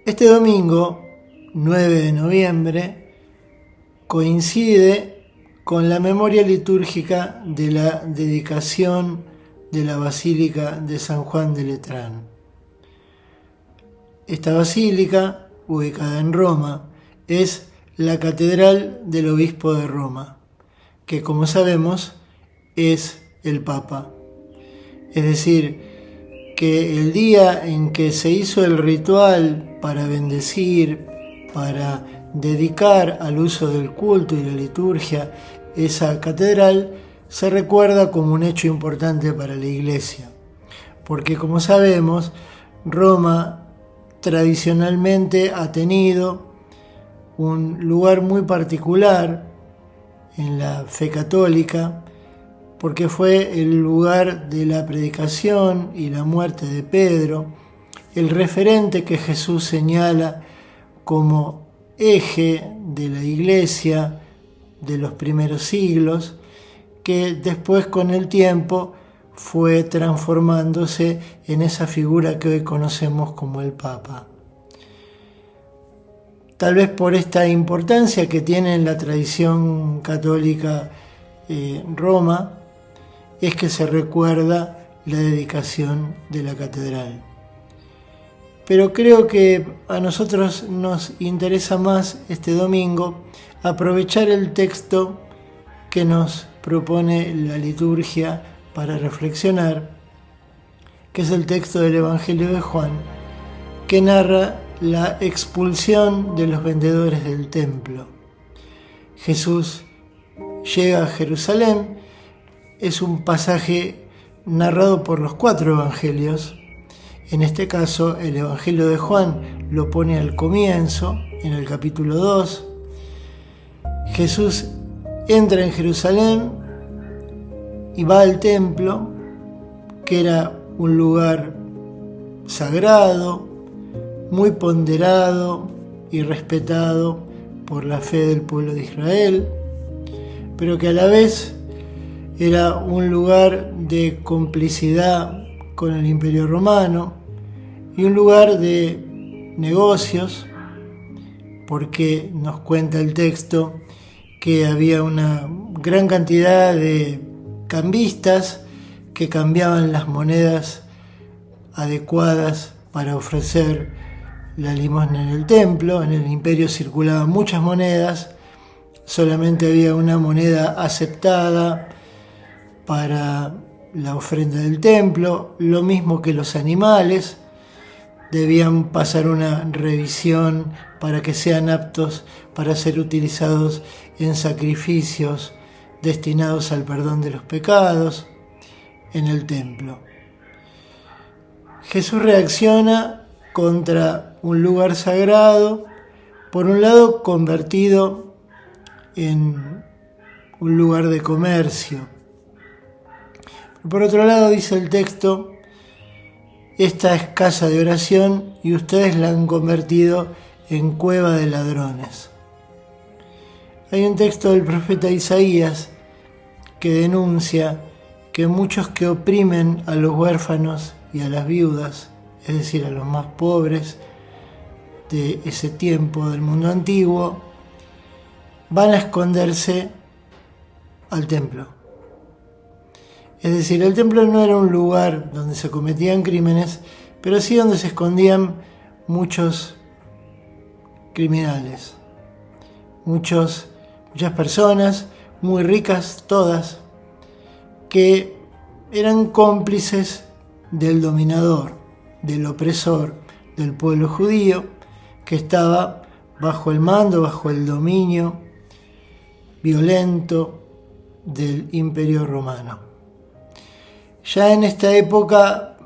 Este domingo, 9 de noviembre, coincide con la memoria litúrgica de la dedicación de la Basílica de San Juan de Letrán. Esta basílica, ubicada en Roma, es la catedral del obispo de Roma, que como sabemos es el Papa. Es decir, que el día en que se hizo el ritual para bendecir, para dedicar al uso del culto y la liturgia esa catedral, se recuerda como un hecho importante para la Iglesia. Porque como sabemos, Roma tradicionalmente ha tenido un lugar muy particular en la fe católica, porque fue el lugar de la predicación y la muerte de Pedro, el referente que Jesús señala como eje de la Iglesia de los primeros siglos, que después con el tiempo fue transformándose en esa figura que hoy conocemos como el Papa. Tal vez por esta importancia que tiene en la tradición católica Roma, es que se recuerda la dedicación de la catedral. Pero creo que a nosotros nos interesa más este domingo aprovechar el texto que nos propone la liturgia para reflexionar, que es el texto del Evangelio de Juan, que narra la expulsión de los vendedores del templo. Jesús llega a Jerusalén. Es un pasaje narrado por los 4 evangelios. En este caso, el Evangelio de Juan lo pone al comienzo, en el capítulo 2. Jesús entra en Jerusalén y va al templo, que era un lugar sagrado, muy ponderado y respetado por la fe del pueblo de Israel, pero que a la vez era un lugar de complicidad con el Imperio Romano y un lugar de negocios, porque nos cuenta el texto que había una gran cantidad de cambistas que cambiaban las monedas adecuadas para ofrecer la limosna en el templo. En el imperio circulaban muchas monedas, solamente había una moneda aceptada para la ofrenda del templo, lo mismo que los animales, debían pasar una revisión para que sean aptos para ser utilizados en sacrificios destinados al perdón de los pecados en el templo. Jesús reacciona contra un lugar sagrado, por un lado convertido en un lugar de comercio. Por otro lado, dice el texto, esta es casa de oración y ustedes la han convertido en cueva de ladrones. Hay un texto del profeta Isaías que denuncia que muchos que oprimen a los huérfanos y a las viudas, es decir, a los más pobres de ese tiempo del mundo antiguo, van a esconderse al templo. Es decir, el templo no era un lugar donde se cometían crímenes, pero sí donde se escondían muchos criminales, muchas personas muy ricas, todas, que eran cómplices del dominador, del opresor del pueblo judío, que estaba bajo el mando, bajo el dominio violento del Imperio Romano. Ya en esta época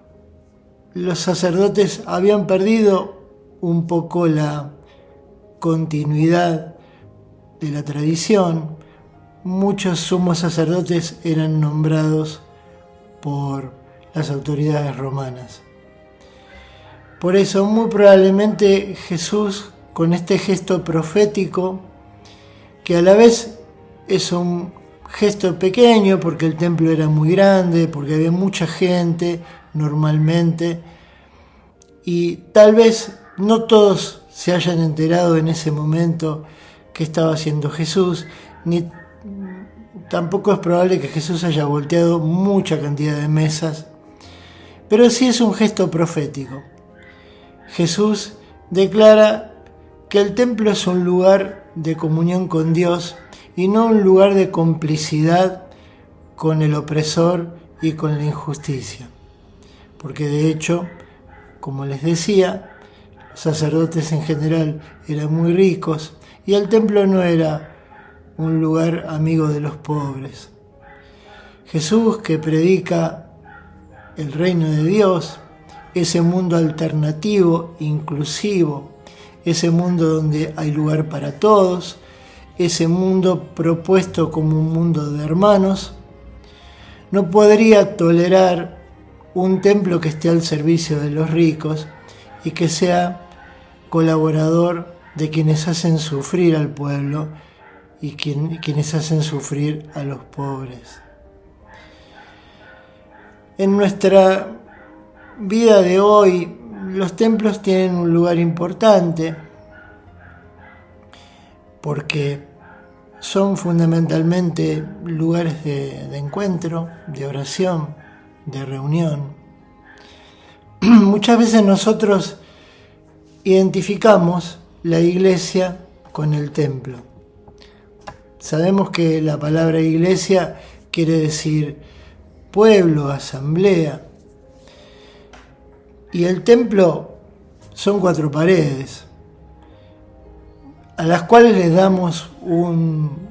los sacerdotes habían perdido un poco la continuidad de la tradición. Muchos sumos sacerdotes eran nombrados por las autoridades romanas. Por eso, muy probablemente Jesús, con este gesto profético, que a la vez es un gesto pequeño porque el templo era muy grande, porque había mucha gente normalmente, y tal vez no todos se hayan enterado en ese momento qué estaba haciendo Jesús, ni tampoco es probable que Jesús haya volteado mucha cantidad de mesas, pero sí es un gesto profético. Jesús declara que el templo es un lugar de comunión con Dios y no un lugar de complicidad con el opresor y con la injusticia. Porque de hecho, como les decía, los sacerdotes en general eran muy ricos y el templo no era un lugar amigo de los pobres. Jesús, que predica el reino de Dios, ese mundo alternativo, inclusivo, ese mundo donde hay lugar para todos, ese mundo propuesto como un mundo de hermanos, no podría tolerar un templo que esté al servicio de los ricos y que sea colaborador de quienes hacen sufrir al pueblo y quienes hacen sufrir a los pobres. En nuestra vida de hoy, los templos tienen un lugar importante porque son fundamentalmente lugares de encuentro, de oración, de reunión. Muchas veces nosotros identificamos la iglesia con el templo. Sabemos que la palabra iglesia quiere decir pueblo, asamblea. Y el templo son 4 paredes, a las cuales les damos un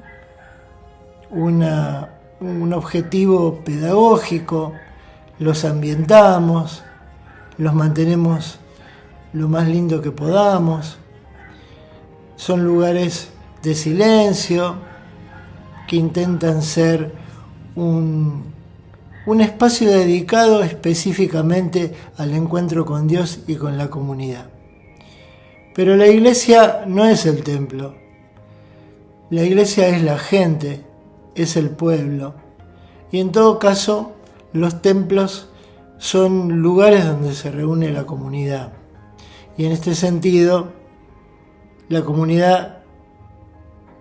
objetivo pedagógico, los ambientamos, los mantenemos lo más lindo que podamos. Son lugares de silencio que intentan ser un espacio dedicado específicamente al encuentro con Dios y con la comunidad. Pero la iglesia no es el templo. La iglesia es la gente, es el pueblo. Y en todo caso, los templos son lugares donde se reúne la comunidad. Y en este sentido, la comunidad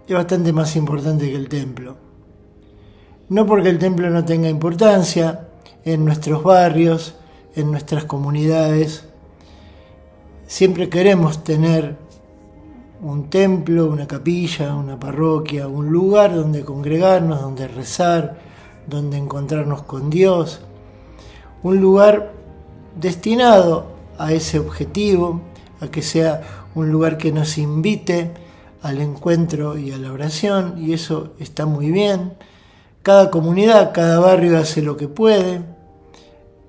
es bastante más importante que el templo. No porque el templo no tenga importancia en nuestros barrios, en nuestras comunidades. Siempre queremos tener un templo, una capilla, una parroquia, un lugar donde congregarnos, donde rezar, donde encontrarnos con Dios. Un lugar destinado a ese objetivo, a que sea un lugar que nos invite al encuentro y a la oración, y eso está muy bien. Cada comunidad, cada barrio hace lo que puede.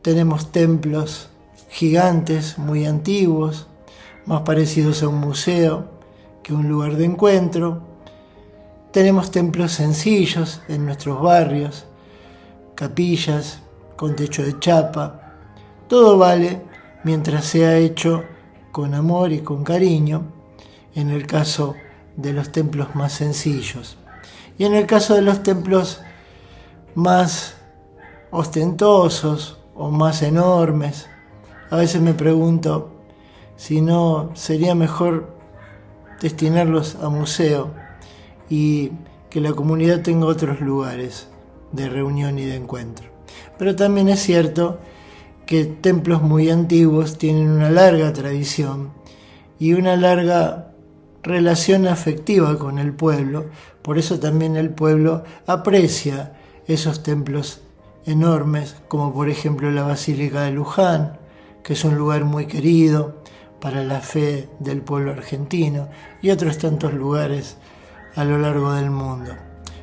Tenemos templos gigantes, muy antiguos, más parecidos a un museo que un lugar de encuentro. Tenemos templos sencillos en nuestros barrios, capillas con techo de chapa. Todo vale mientras sea hecho con amor y con cariño, en el caso de los templos más sencillos. Y en el caso de los templos más ostentosos o más enormes, a veces me pregunto si no sería mejor destinarlos a museo y que la comunidad tenga otros lugares de reunión y de encuentro. Pero también es cierto que templos muy antiguos tienen una larga tradición y una larga relación afectiva con el pueblo. Por eso también el pueblo aprecia esos templos enormes, como por ejemplo la Basílica de Luján, que es un lugar muy querido para la fe del pueblo argentino, y otros tantos lugares a lo largo del mundo.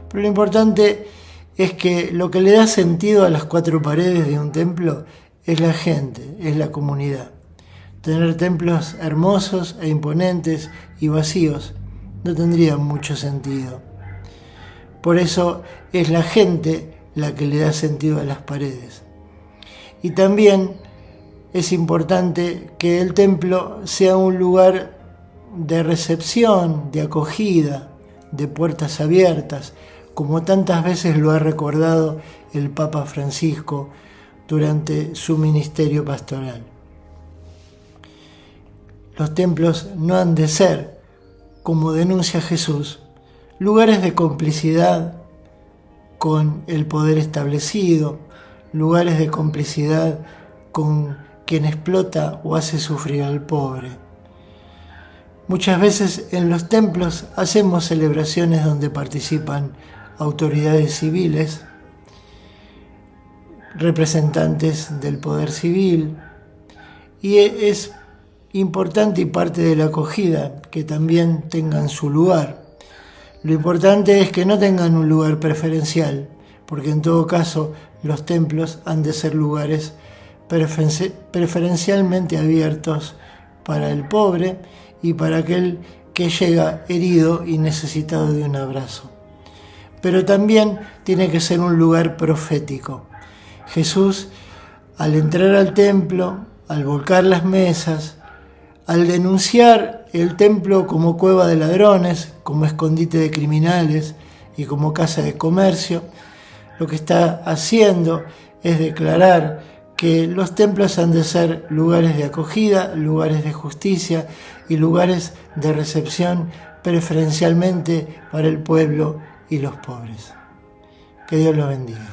Pero lo importante es que lo que le da sentido a las 4 paredes de un templo es la gente, es la comunidad. Tener templos hermosos e imponentes y vacíos no tendría mucho sentido. Por eso es la gente la que le da sentido a las paredes. Y también es importante que el templo sea un lugar de recepción, de acogida, de puertas abiertas, como tantas veces lo ha recordado el Papa Francisco durante su ministerio pastoral. Los templos no han de ser, como denuncia Jesús, lugares de complicidad con el poder establecido, lugares de complicidad con quien explota o hace sufrir al pobre. Muchas veces en los templos hacemos celebraciones donde participan autoridades civiles, representantes del poder civil, y es importante y parte de la acogida que también tengan su lugar. Lo importante es que no tengan un lugar preferencial, porque en todo caso los templos han de ser lugares preferencialmente abiertos para el pobre y para aquel que llega herido y necesitado de un abrazo. Pero también tiene que ser un lugar profético. Jesús, al entrar al templo, al volcar las mesas, al denunciar el templo como cueva de ladrones, como escondite de criminales y como casa de comercio, lo que está haciendo es declarar que los templos han de ser lugares de acogida, lugares de justicia y lugares de recepción preferencialmente para el pueblo y los pobres. Que Dios los bendiga.